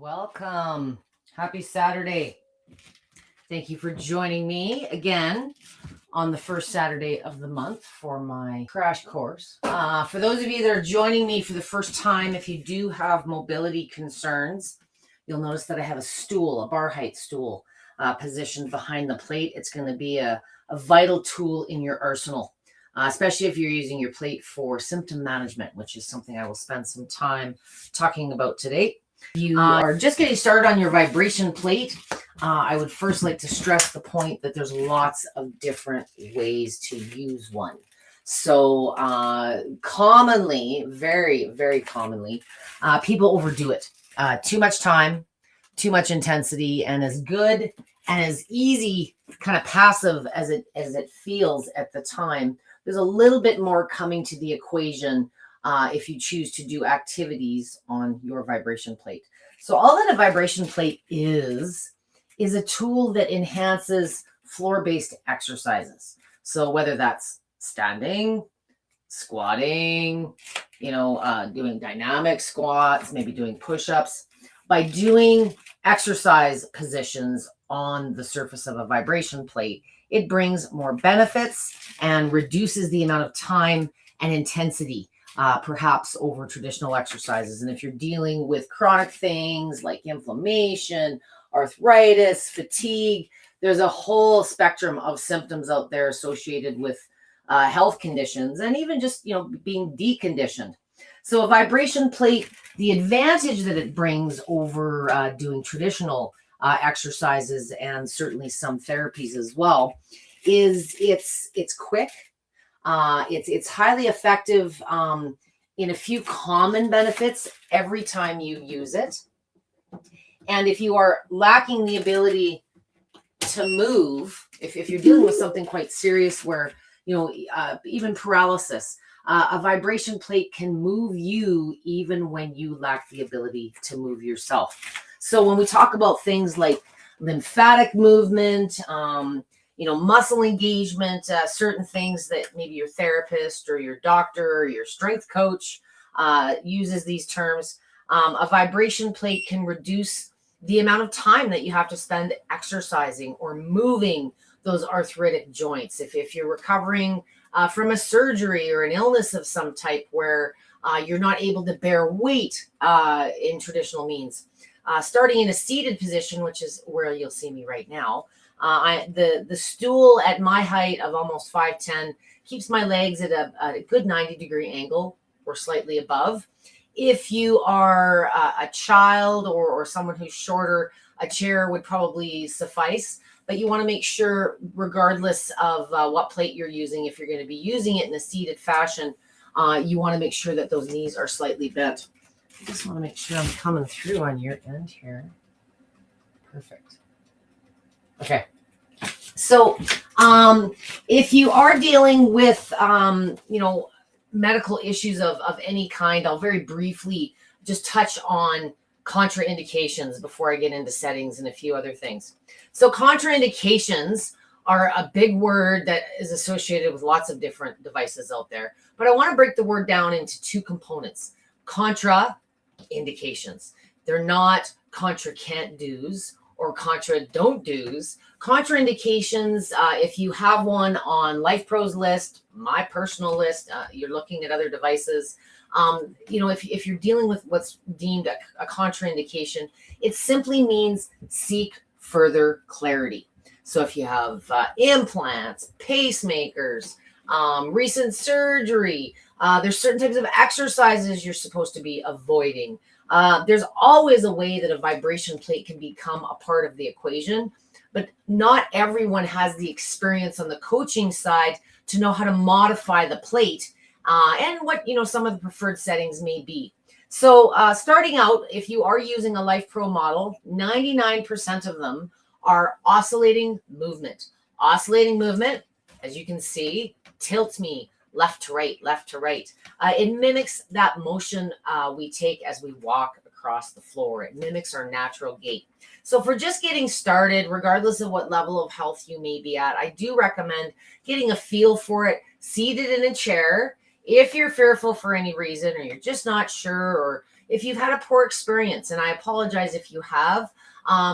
Welcome. Happy Saturday. Thank you for joining me again on the first Saturday of the month for my crash course. For those of you that are joining me for the first time, if you do have mobility concerns, you'll notice that I have a stool, a bar height stool, positioned behind the plate. It's going to be a vital tool in your arsenal, especially if you're using your plate for symptom management, which is something I will spend some time talking about today. If you are just getting started on your vibration plate, I would first like to stress the point that there's lots of different ways to use one. So commonly, very, very commonly, people overdo it. Too much time, too much intensity, and as good and as easy, kind of passive as it feels at the time, there's a little bit more coming to the equation if you choose to do activities on your vibration plate. So all that a vibration plate is a tool that enhances floor-based exercises. So whether that's standing, squatting, doing dynamic squats, maybe doing push-ups, by doing exercise positions on the surface of a vibration plate, it brings more benefits and reduces the amount of time and intensity perhaps over traditional exercises. And if you're dealing with chronic things like inflammation, arthritis, fatigue, there's a whole spectrum of symptoms out there associated with health conditions and even just, being deconditioned. So a vibration plate, the advantage that it brings over doing traditional exercises and certainly some therapies as well is it's quick. It's highly effective in a few common benefits every time you use it. And if you are lacking the ability to move, if you're dealing with something quite serious where, even paralysis, a vibration plate can move you even when you lack the ability to move yourself. So when we talk about things like lymphatic movement, muscle engagement, certain things that maybe your therapist or your doctor or your strength coach uses these terms, a vibration plate can reduce the amount of time that you have to spend exercising or moving those arthritic joints. If you're recovering from a surgery or an illness of some type where you're not able to bear weight in traditional means, starting in a seated position, which is where you'll see me right now, the stool at my height of almost 5'10" keeps my legs at a good 90-degree angle or slightly above. If you are a child or someone who's shorter, a chair would probably suffice. But you want to make sure, regardless of what plate you're using, if you're going to be using it in a seated fashion, you want to make sure that those knees are slightly bent. I just want to make sure I'm coming through on your end here. Perfect. Okay. So if you are dealing with, medical issues of any kind, I'll very briefly just touch on contraindications before I get into settings and a few other things. So contraindications are a big word that is associated with lots of different devices out there. But I want to break the word down into two components. Contraindications. They're not contra can't do's or contra don't do's. Contraindications, if you have one on Lifepro's list, my personal list, you're looking at other devices, if you're dealing with what's deemed a contraindication, it simply means seek further clarity. So if you have implants, pacemakers, recent surgery, there's certain types of exercises you're supposed to be avoiding. There's always a way that a vibration plate can become a part of the equation, but not everyone has the experience on the coaching side to know how to modify the plate and what, some of the preferred settings may be. So starting out, if you are using a Lifepro model, 99% of them are oscillating movement. Oscillating movement, as you can see, tilt me left to right, left to right. It mimics that motion we take as we walk across the floor. It mimics our natural gait. So for just getting started, regardless of what level of health you may be at, I do recommend getting a feel for it, seated in a chair. If you're fearful for any reason, or you're just not sure, or If you've had a poor experience, and I apologize if you have,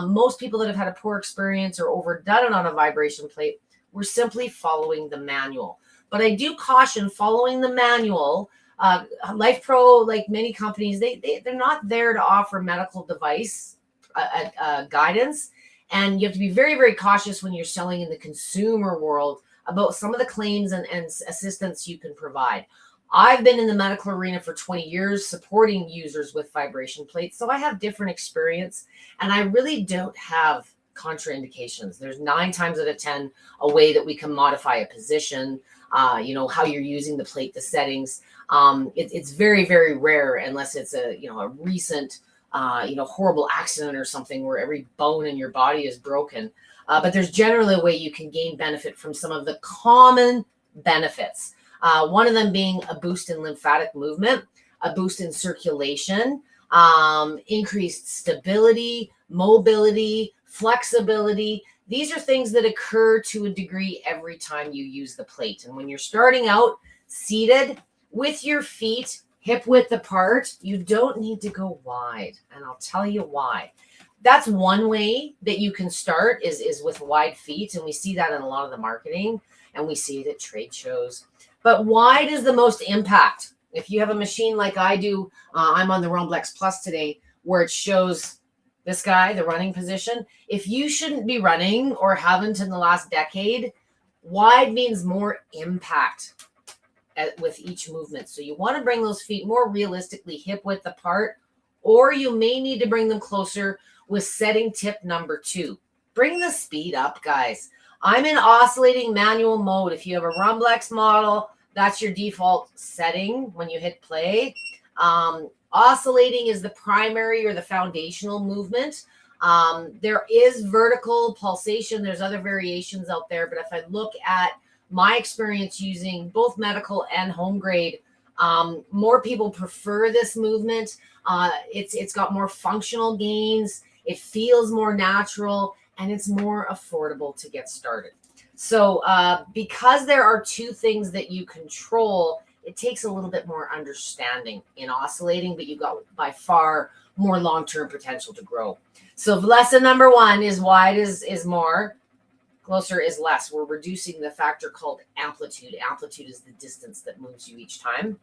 most people that have had a poor experience or overdone it on a vibration plate, we're simply following the manual. But I do caution following the manual. Lifepro, like many companies, they're not there to offer medical device guidance. And you have to be very, very cautious when you're selling in the consumer world about some of the claims and assistance you can provide. I've been in the medical arena for 20 years supporting users with vibration plates. So I have different experience, and I really don't have contraindications. There's 9 times out of 10 a way that we can modify a position, how you're using the plate, the settings. It's very, very rare unless it's a recent, horrible accident or something where every bone in your body is broken. But there's generally a way you can gain benefit from some of the common benefits. One of them being a boost in lymphatic movement, a boost in circulation, increased stability, mobility, flexibility. These are things that occur to a degree every time you use the plate. And when you're starting out seated with your feet hip width apart, you don't need to go wide. And I'll tell you why. That's one way that you can start is with wide feet. And we see that in a lot of the marketing, and we see it at trade shows. But wide is the most impact. If you have a machine like I do, I'm on the Rumblex Plus today, where it shows this guy, the running position. If you shouldn't be running or haven't in the last decade, wide means more impact with each movement. So you want to bring those feet more realistically hip width apart, or you may need to bring them closer with setting tip number 2. Bring the speed up, guys. I'm in oscillating manual mode. If you have a Rumblex model, that's your default setting when you hit play. Oscillating is the primary or the foundational movement. There is vertical pulsation. There's other variations out there. But if I look at my experience using both medical and home grade, more people prefer this movement. It's got more functional gains. It feels more natural, and it's more affordable to get started. So because there are 2 things that you control, it takes a little bit more understanding in oscillating, but you've got by far more long-term potential to grow. So lesson number 1 is wide is more, closer is less. We're reducing the factor called amplitude. Amplitude is the distance that moves you each time.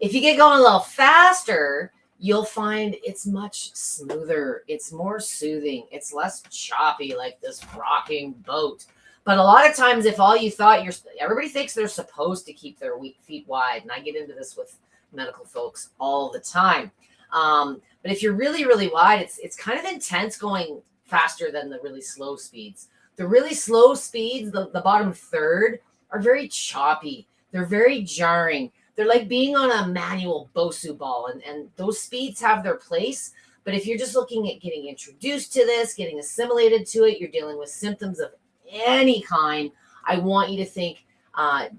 If you get going a little faster, you'll find it's much smoother. It's more soothing. It's less choppy like this rocking boat. But a lot of times, if all you thought everybody thinks they're supposed to keep their feet wide. And I get into this with medical folks all the time. But if you're really, really wide, it's kind of intense going faster than the really slow speeds. The really slow speeds, the bottom third, are very choppy. They're very jarring. They're like being on a manual Bosu ball, and those speeds have their place. But if you're just looking at getting introduced to this, getting assimilated to it, you're dealing with symptoms of any kind, I want you to think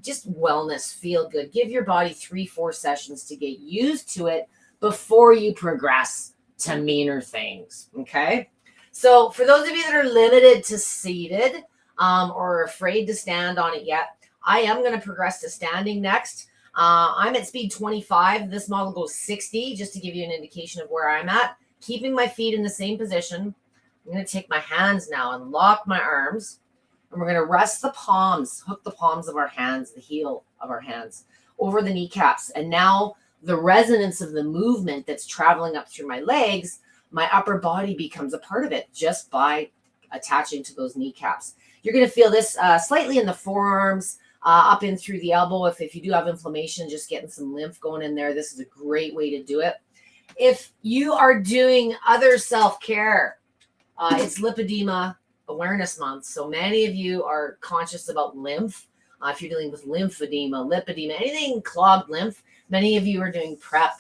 just wellness, feel good. Give your body 3-4 sessions to get used to it before you progress to meaner things, okay? So for those of you that are limited to seated or afraid to stand on it yet, I am going to progress to standing next. I'm at speed 25. This model goes 60, just to give you an indication of where I'm at. Keeping my feet in the same position. I'm going to take my hands now and lock my arms. And we're going to rest the palms, hook the palms of our hands, the heel of our hands, over the kneecaps. And now the resonance of the movement that's traveling up through my legs, my upper body becomes a part of it just by attaching to those kneecaps. You're going to feel this slightly in the forearms, up in through the elbow. If you do have inflammation, just getting some lymph going in there, this is a great way to do it. If you are doing other self-care, it's Lipedema Awareness Month. So many of you are conscious about lymph. If you're dealing with lymphedema, lipedema, anything clogged lymph, many of you are doing prep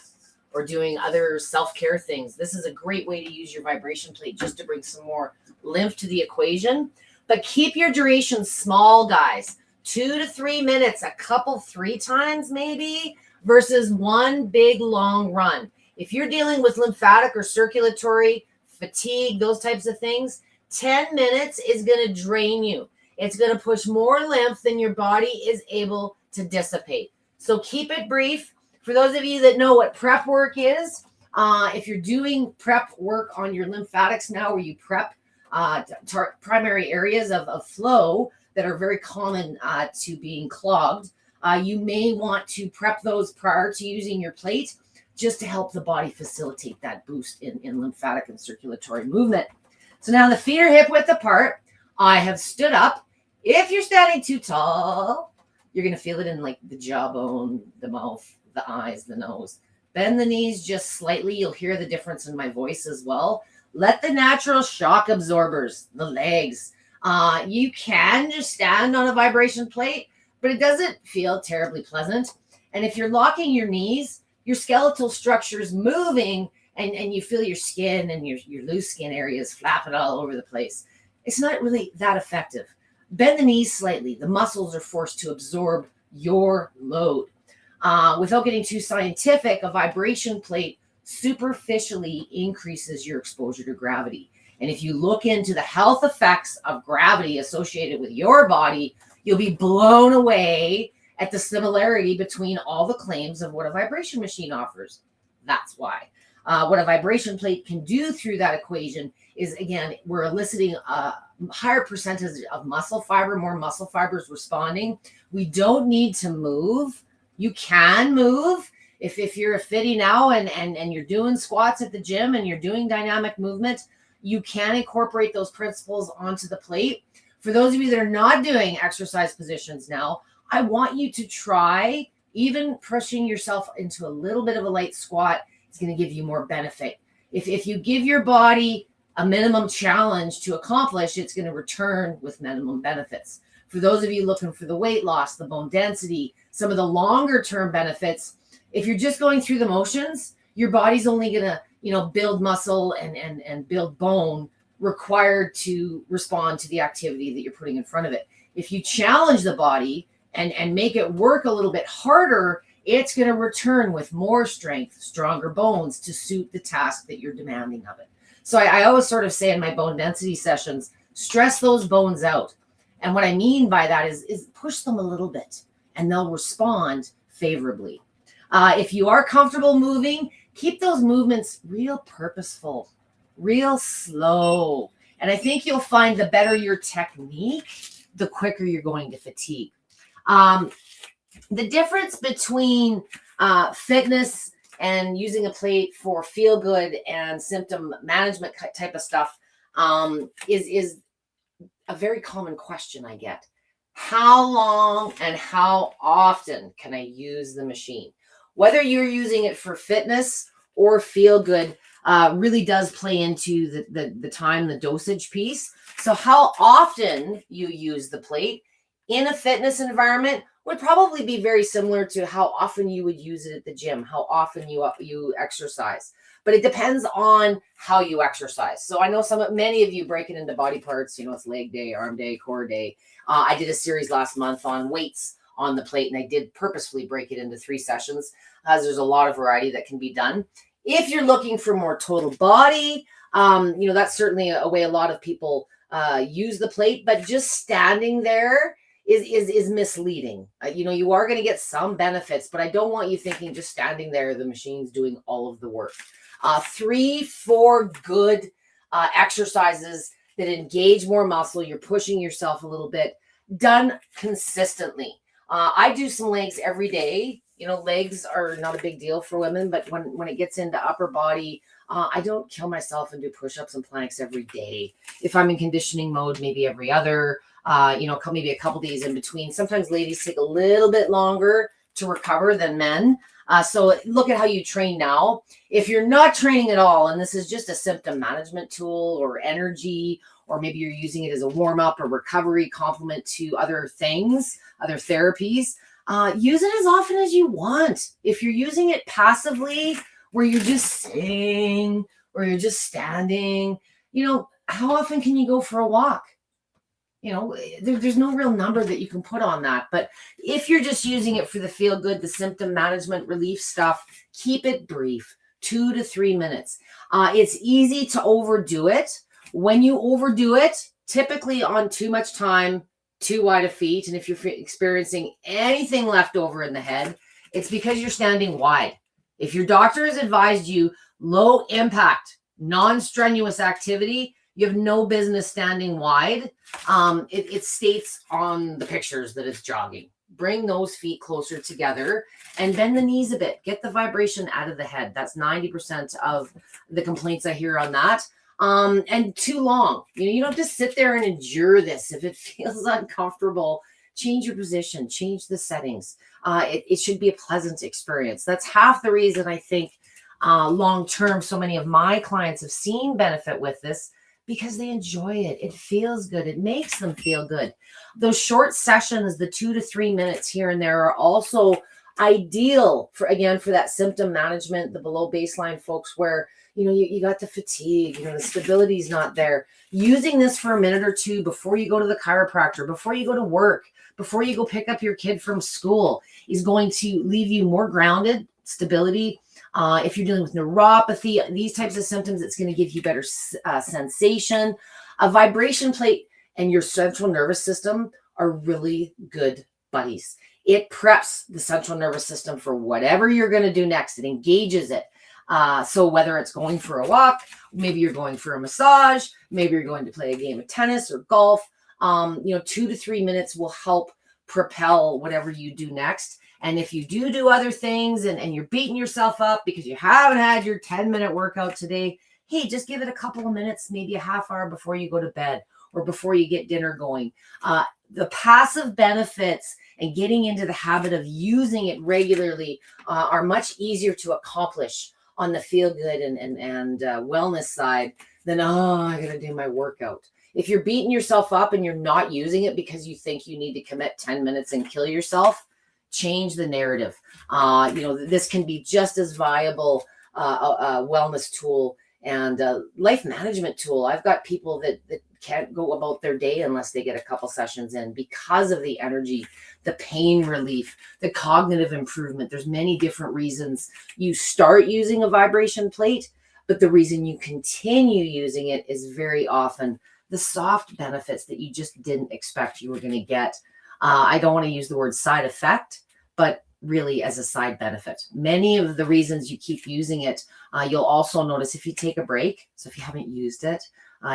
or doing other self-care things. This is a great way to use your vibration plate just to bring some more lymph to the equation. But keep your duration small, guys. 2 to 3 minutes, a couple 3 times maybe, versus one big long run. If you're dealing with lymphatic or circulatory fatigue, those types of things, 10 minutes is going to drain you. It's going to push more lymph than your body is able to dissipate. So keep it brief. For those of you that know what prep work is, If you're doing prep work on your lymphatics now, where you prep primary areas of flow that are very common to being clogged, you may want to prep those prior to using your plate, just to help the body facilitate that boost in lymphatic and circulatory movement. So now the feet are hip width apart. I have stood up. If you're standing too tall, you're going to feel it in like the jawbone, the mouth, the eyes, the nose. Bend the knees just slightly. You'll hear the difference in my voice as well. Let the natural shock absorbers, the legs. You can just stand on a vibration plate, but it doesn't feel terribly pleasant. And if you're locking your knees, your skeletal structure is moving, and you feel your skin and your loose skin areas flapping all over the place. It's not really that effective. Bend the knees slightly. The muscles are forced to absorb your load. Without getting too scientific, a vibration plate superficially increases your exposure to gravity. And if you look into the health effects of gravity associated with your body, you'll be blown away at the similarity between all the claims of what a vibration machine offers. That's why. What a vibration plate can do through that equation is, again, we're eliciting a higher percentage of muscle fiber, more muscle fibers responding. We don't need to move. You can move. If you're a fitty now and you're doing squats at the gym and you're doing dynamic movement, you can incorporate those principles onto the plate. For those of you that are not doing exercise positions now, I want you to try even pushing yourself into a little bit of a light squat. It's going to give you more benefit. If you give your body a minimum challenge to accomplish, it's going to return with minimum benefits. For those of you looking for the weight loss, the bone density, some of the longer term benefits, if you're just going through the motions, your body's only going to, build muscle and build bone required to respond to the activity that you're putting in front of it. If you challenge the body and make it work a little bit harder, it's going to return with more strength, stronger bones to suit the task that you're demanding of it. So I always sort of say in my bone density sessions, stress those bones out. And what I mean by that is push them a little bit and they'll respond favorably. If you are comfortable moving, keep those movements real purposeful, real slow. And I think you'll find the better your technique, the quicker you're going to fatigue. The difference between fitness and using a plate for feel good and symptom management type of stuff is a very common question I get. How long and how often can I use the machine? Whether you're using it for fitness or feel good really does play into the time, the dosage piece. So how often you use the plate in a fitness environment would probably be very similar to how often you would use it at the gym, how often you exercise. But it depends on how you exercise. So I know many of you break it into body parts. It's leg day, arm day, core day. I did a series last month on weights on the plate, and I did purposefully break it into 3 sessions, as there's a lot of variety that can be done. If you're looking for more total body, that's certainly a way a lot of people use the plate, but just standing there is misleading. You are going to get some benefits, but I don't want you thinking just standing there, the machine's doing all of the work. 3-4 good exercises that engage more muscle. You're pushing yourself a little bit, done consistently. I do some legs every day. Legs are not a big deal for women, but when it gets into upper body, I don't kill myself and do push-ups and planks every day. If I'm in conditioning mode, maybe every other, maybe a couple days in between. Sometimes ladies take a little bit longer to recover than men. So look at how you train now. If you're not training at all, and this is just a symptom management tool or energy, or maybe you're using it as a warm-up or recovery complement to other things, other therapies, use it as often as you want. If you're using it passively, where you're just sitting or you're just standing, how often can you go for a walk? There's no real number that you can put on that. But if you're just using it for the feel good, the symptom management relief stuff, keep it brief, 2 to 3 minutes. It's easy to overdo it. When you overdo it, typically on too much time, too wide of feet, and if you're experiencing anything left over in the head, it's because you're standing wide. If your doctor has advised you, Low impact, non-strenuous activity. You have no business standing wide. It states on the pictures that it's jogging. Bring those feet closer together and bend the knees a bit. Get the vibration out of the head. That's 90% of the complaints I hear on that. And too long. You don't have to sit there and endure this. If it feels uncomfortable, change your position, change the settings. It should be a pleasant experience. That's half the reason I think long-term so many of my clients have seen benefit with this, because they enjoy it. It feels good. It makes them feel good. Those short sessions, the 2 to 3 minutes here and there, are also ideal for that symptom management, the below baseline folks where, you got the fatigue, the stability is not there. Using this for a minute or two before you go to the chiropractor, before you go to work, before you go pick up your kid from school is going to leave you more grounded, stability. If you're dealing with neuropathy, these types of symptoms, it's going to give you better sensation. A vibration plate and your central nervous system are really good buddies. It preps the central nervous system for whatever you're going to do next. It engages it. So whether it's going for a walk, maybe you're going for a massage, maybe you're going to play a game of tennis or golf, 2 to 3 minutes will help propel whatever you do next. And if you do other things and you're beating yourself up because you haven't had your 10-minute workout today, hey, just give it a couple of minutes, maybe a half hour before you go to bed or before you get dinner going. The passive benefits and getting into the habit of using it regularly are much easier to accomplish on the feel good and wellness side than, I got to do my workout. If you're beating yourself up and you're not using it because you think you need to commit 10 minutes and kill yourself, change the narrative. This can be just as viable a wellness tool and a life management tool. I've got people that can't go about their day unless they get a couple sessions in because of the energy, the pain relief, the cognitive improvement. There's many different reasons you start using a vibration plate, but the reason you continue using it is very often the soft benefits that you just didn't expect you were going to get. I don't want to use the word side effect, but really as a side benefit. Many of the reasons you keep using it, you'll also notice if you take a break. So if you haven't used it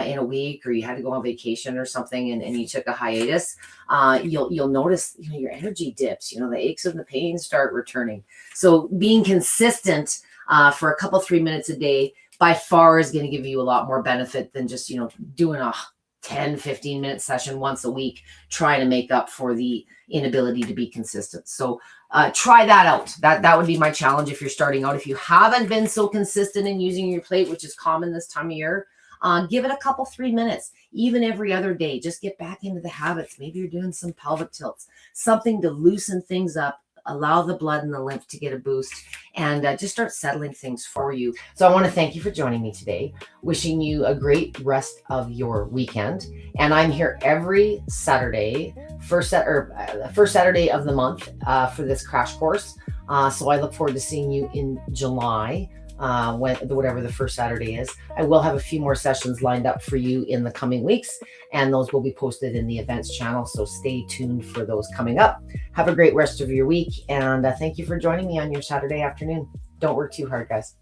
in a week, or you had to go on vacation or something and you took a hiatus, you'll notice your energy dips, the aches and the pains start returning. So being consistent for a couple, 3 minutes a day by far is going to give you a lot more benefit than just, doing a 10, 15-minute session once a week, trying to make up for the inability to be consistent. So try that out. That would be my challenge if you're starting out. If you haven't been so consistent in using your plate, which is common this time of year, give it a couple, 3 minutes, even every other day. Just get back into the habits. Maybe you're doing some pelvic tilts, something to loosen things up, allow the blood and the lymph to get a boost, and just start settling things for you. So I want to thank you for joining me today, wishing you a great rest of your weekend. And I'm here every Saturday, first Saturday of the month for this crash course. So I look forward to seeing you in July, whatever the first Saturday is. I will have a few more sessions lined up for you in the coming weeks, and those will be posted in the events channel. So stay tuned for those coming up. Have a great rest of your week, and thank you for joining me on your Saturday afternoon. Don't work too hard, guys.